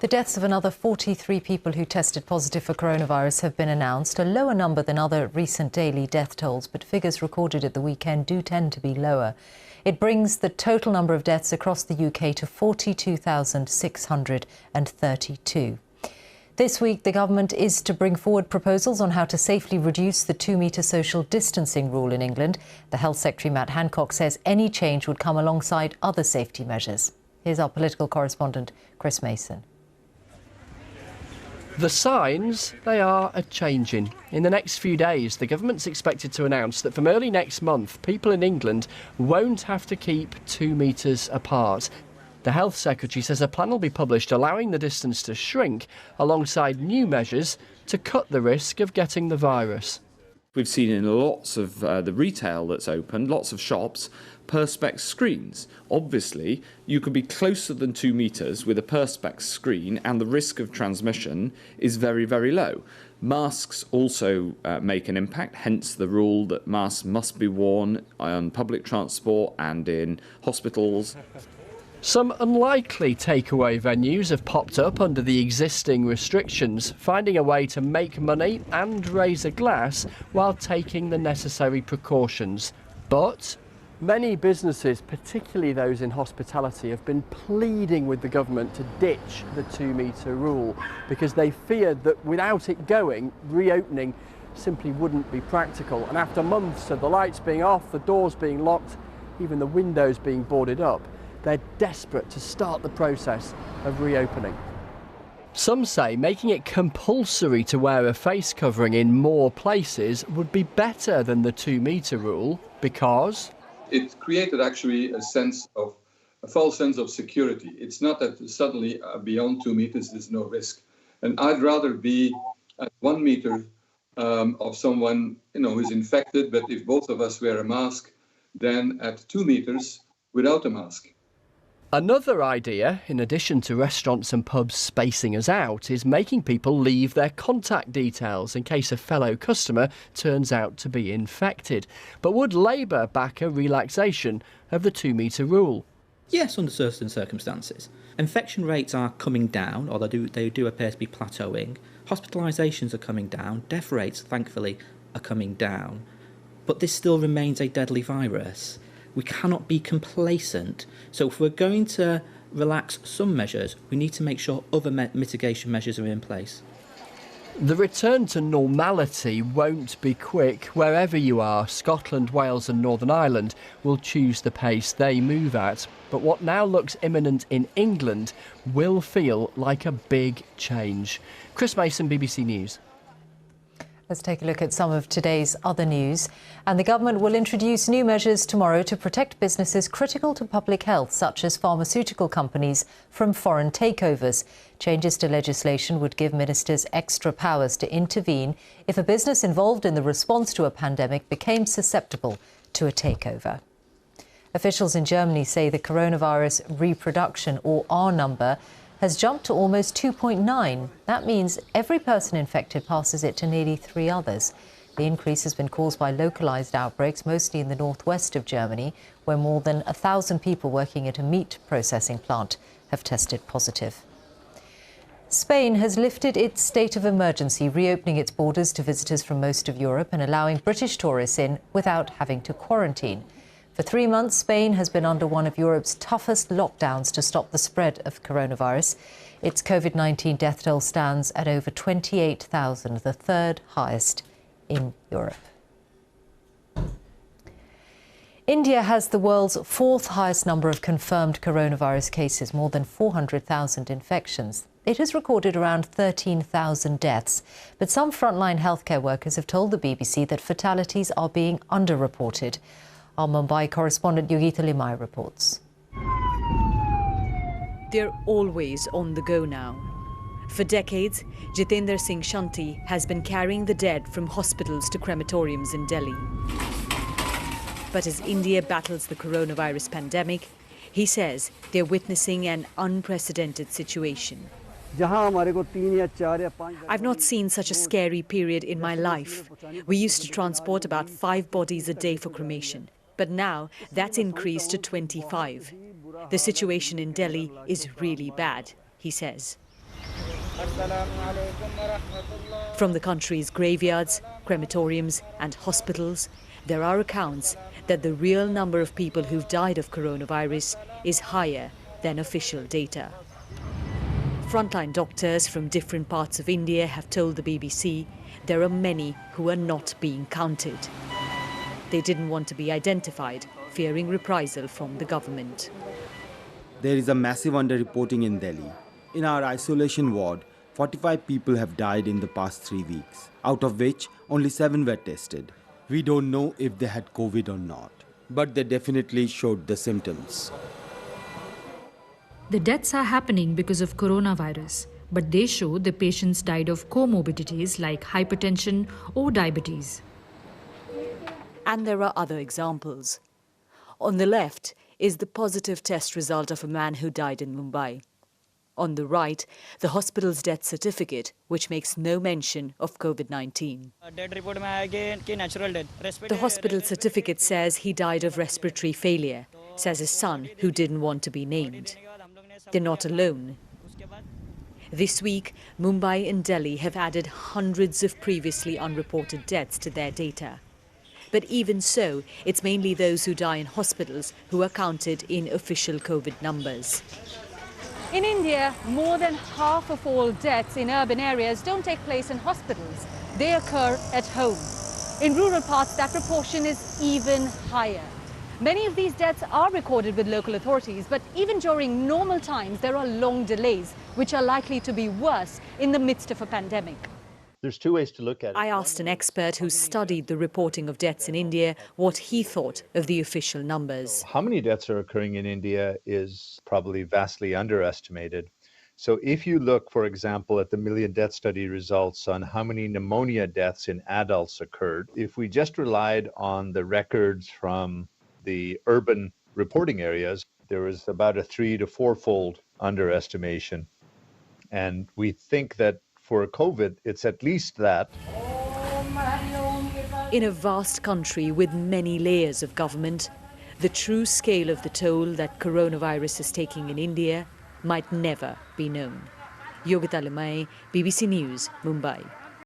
The deaths of another 43 people who tested positive for coronavirus have been announced, a lower number than other recent daily death tolls, but figures recorded at the weekend do tend to be lower. It brings the total number of deaths across the UK to 42,632. This week, the government is to bring forward proposals on how to safely reduce the 2-metre social distancing rule in England. The Health Secretary Matt Hancock says any change would come alongside other safety measures. Here's our political correspondent, Chris Mason. The signs, they are a-changing. In the next few days, the government's expected to announce that from early next month, people in England won't have to keep 2 metres apart. The Health Secretary says a plan will be published allowing the distance to shrink alongside new measures to cut the risk of getting the virus. We've seen in lots of the retail that's opened, lots of shops, perspex screens. Obviously, you could be closer than 2 metres with a perspex screen and the risk of transmission is very, very low. Masks also make an impact, hence the rule that masks must be worn on public transport and in hospitals. Some unlikely takeaway venues have popped up under the existing restrictions, finding a way to make money and raise a glass while taking the necessary precautions. But many businesses, particularly those in hospitality, have been pleading with the government to ditch the 2-metre rule because they feared that without it going, reopening simply wouldn't be practical. And after months of the lights being off, the doors being locked, even the windows being boarded up, they're desperate to start the process of reopening. Some say making it compulsory to wear a face covering in more places would be better than the 2-metre rule because it created actually a false sense of security. It's not that suddenly beyond 2 metres there's no risk. And I'd rather be at 1 metre of someone who's infected, but if both of us wear a mask, than at 2 metres without a mask. Another idea, in addition to restaurants and pubs spacing us out, is making people leave their contact details in case a fellow customer turns out to be infected. But would Labour back a relaxation of the 2-metre rule? Yes, under certain circumstances. Infection rates are coming down, or they do appear to be plateauing. Hospitalisations are coming down. Death rates, thankfully, are coming down. But this still remains a deadly virus. We cannot be complacent. So if we're going to relax some measures, we need to make sure other mitigation measures are in place. The return to normality won't be quick. Wherever you are, Scotland, Wales and Northern Ireland will choose the pace they move at. But what now looks imminent in England will feel like a big change. Chris Mason, BBC News. Let's take a look at some of today's other news. And the government will introduce new measures tomorrow to protect businesses critical to public health, such as pharmaceutical companies, from foreign takeovers. Changes to legislation would give ministers extra powers to intervene if a business involved in the response to a pandemic became susceptible to a takeover. Officials in Germany say the coronavirus reproduction, or R number, has jumped to almost 2.9. That means every person infected passes it to nearly 3 others. The increase has been caused by localised outbreaks, mostly in the northwest of Germany, where more than 1,000 people working at a meat processing plant have tested positive. Spain has lifted its state of emergency, reopening its borders to visitors from most of Europe and allowing British tourists in without having to quarantine. For 3 months, Spain has been under one of Europe's toughest lockdowns to stop the spread of coronavirus. Its COVID-19 death toll stands at over 28,000, the third highest in Europe. India has the world's 4th highest number of confirmed coronavirus cases, more than 400,000 infections. It has recorded around 13,000 deaths, but some frontline healthcare workers have told the BBC that fatalities are being underreported. Our Mumbai correspondent Yogita Limai reports. They're always on the go now. For decades, Jitendra Singh Shanti has been carrying the dead from hospitals to crematoriums in Delhi. But as India battles the coronavirus pandemic, he says they're witnessing an unprecedented situation. I've not seen such a scary period in my life. We used to transport about 5 bodies a day for cremation. But now that's increased to 25. The situation in Delhi is really bad, he says. From the country's graveyards, crematoriums and hospitals, there are accounts that the real number of people who've died of coronavirus is higher than official data. Frontline doctors from different parts of India have told the BBC there are many who are not being counted. They didn't want to be identified, fearing reprisal from the government. There is a massive underreporting in Delhi. In our isolation ward, 45 people have died in the past 3 weeks, out of which only 7 were tested. We don't know if they had COVID or not, but they definitely showed the symptoms. The deaths are happening because of coronavirus, but they show the patients died of comorbidities like hypertension or diabetes. And there are other examples. On the left is the positive test result of a man who died in Mumbai. On the right, the hospital's death certificate, which makes no mention of COVID-19. The hospital certificate says he died of respiratory failure, says his son, who didn't want to be named. They're not alone. This week, Mumbai and Delhi have added hundreds of previously unreported deaths to their data. But even so, it's mainly those who die in hospitals who are counted in official COVID numbers. In India, more than half of all deaths in urban areas don't take place in hospitals. They occur at home. In rural parts, that proportion is even higher. Many of these deaths are recorded with local authorities, but even during normal times, there are long delays, which are likely to be worse in the midst of a pandemic. There's 2 ways to look at it. I asked an expert who studied the reporting of deaths in India what he thought of the official numbers. How many deaths are occurring in India is probably vastly underestimated. So if you look, for example, at the million death study results on how many pneumonia deaths in adults occurred, if we just relied on the records from the urban reporting areas, there was about a 3 to 4-fold underestimation. And we think that for COVID, it's at least that. In a vast country with many layers of government, the true scale of the toll that coronavirus is taking in India might never be known. Yogita Lemay, BBC News, Mumbai.